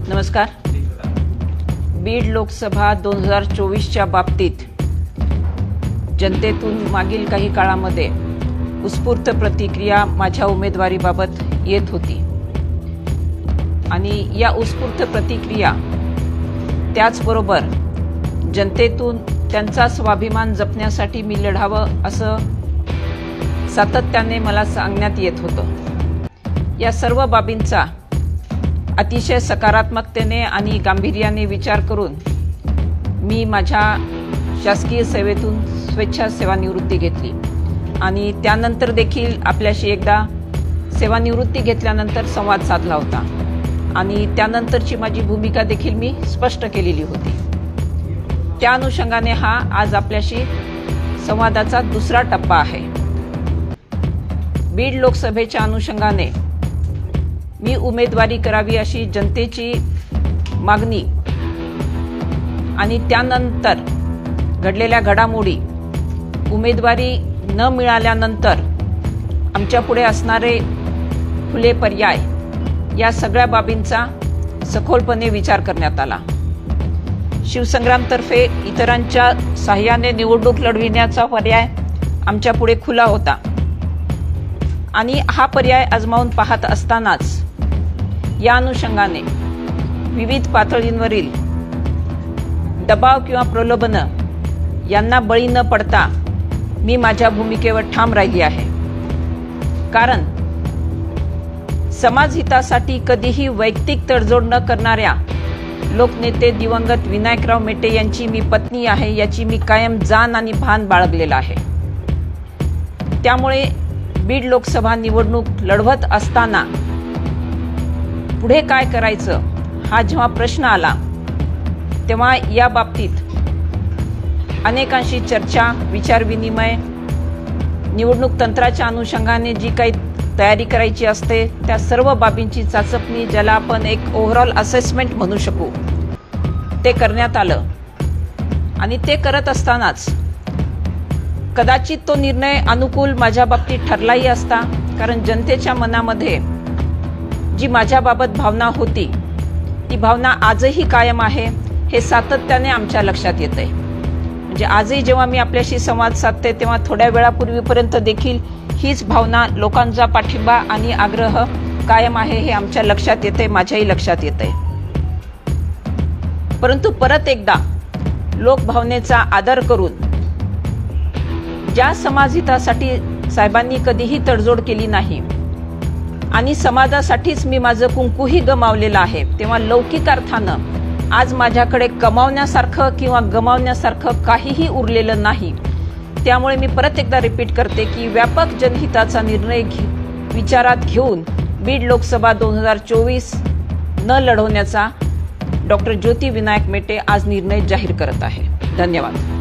नमस्कार। बीड लोकसभा 2024च्या बाबतीत जनतेतून मागील काही काळामध्ये उत्स्फूर्त प्रतिक्रिया माझ्या उमेदवारीबाबत येत होती आणि या उत्स्फूर्त प्रतिक्रिया त्याचबरोबर जनतेतून त्यांचा स्वाभिमान जपण्यासाठी मी लढावं असं सातत्याने मला सांगण्यात येत होतं। या सर्व बाबींचा अतिशय सकारात्मकतेने आणि गांभीर्याने विचार करून मी माझ्या शासकीय सेवेतून स्वेच्छा सेवानिवृत्ती घेतली आणि त्यानंतर देखील आपल्याशी एकदा सेवानिवृत्ती घेतल्यानंतर संवाद साधला होता आणि त्यानंतरची माझी भूमिका देखील मी स्पष्ट केलेली होती। त्या अनुषंगाने हा आज आपल्याशी संवादाचा दुसरा टप्पा आहे। बीड लोकसभेच्या अनुषंगाने मी उमेदवारी करावी अशी जनतेची मागणी आणि त्यानंतर घडलेल्या घडामोडी, उमेदवारी न मिळाल्यानंतर आमच्या पुढे असणारे खुले पर्याय, या सगळ्या बाबींचा सखोलपणे विचार करण्यात आला। शिवसंग्रामतर्फे इतरांच्या साह्याने निवडणूक लढविण्याचा पर्याय आमच्या पुढे खुला होता आणि हा पर्याय आजमावून पाहत असतानाच या अनुषंगाने विविध पातळींवरील दबाव किंवा प्रलोभन यांना बळी न पडता मी माझ्या भूमिकेवर ठाम राहिली आहे। कारण समाजहितासाठी कधीही वैयक्तिक तडजोड न करणाऱ्या लोकनेते दिवंगत विनायकराव मेटे यांची मी पत्नी आहे याची मी कायम जाण आणि भान बाळगलेला आहे। त्यामुळे बीड लोकसभा निवडणूक लढवत असताना पुढे काय करायचं हा जेव्हा प्रश्न आला तेव्हा या बाबतीत अनेकांशी चर्चा, विचारविनिमय, निवडणूक तंत्राच्या अनुषंगाने जी काही तयारी करायची असते त्या सर्व बाबींची चाचपणी, ज्याला आपण एक ओव्हरऑल असेसमेंट म्हणू शकू, ते करण्यात आलं आणि ते करत असतानाच कदाचित तो निर्णय अनुकूल माझ्या बाबतीत ठरलाही असता। कारण जनतेच्या मनामध्ये जी माझ्याबाबत भावना होती ती भावना आजही कायम आहे हे सातत्याने आमच्या लक्षात येतंय। म्हणजे आजही जेव्हा मी आपल्याशी संवाद साधते तेव्हा थोड्या वेळापूर्वीपर्यंत देखील हीच भावना, लोकांचा पाठिंबा आणि आग्रह कायम आहे हे आमच्या लक्षात येते, माझ्याही लक्षात येते। परंतु परत एकदा लोकभावनेचा आदर करून ज्या समाजहितासाठी साहेबांनी कधीही तडजोड केली नाही आणि समाजासाठीच मी माझं कुंकूही गमावलेलं आहे, तेव्हा लौकिक अर्थानं आज माझ्याकडे कमावण्यासारखं किंवा गमावण्यासारखं काहीही उरलेलं नाही। त्यामुळे मी परत एकदा रिपीट करते की व्यापक जनहिताचा निर्णय विचारात घेऊन बीड लोकसभा 2024 न लढवण्याचा डॉक्टर ज्योती विनायक मेटे आज निर्णय जाहीर करत आहे। धन्यवाद।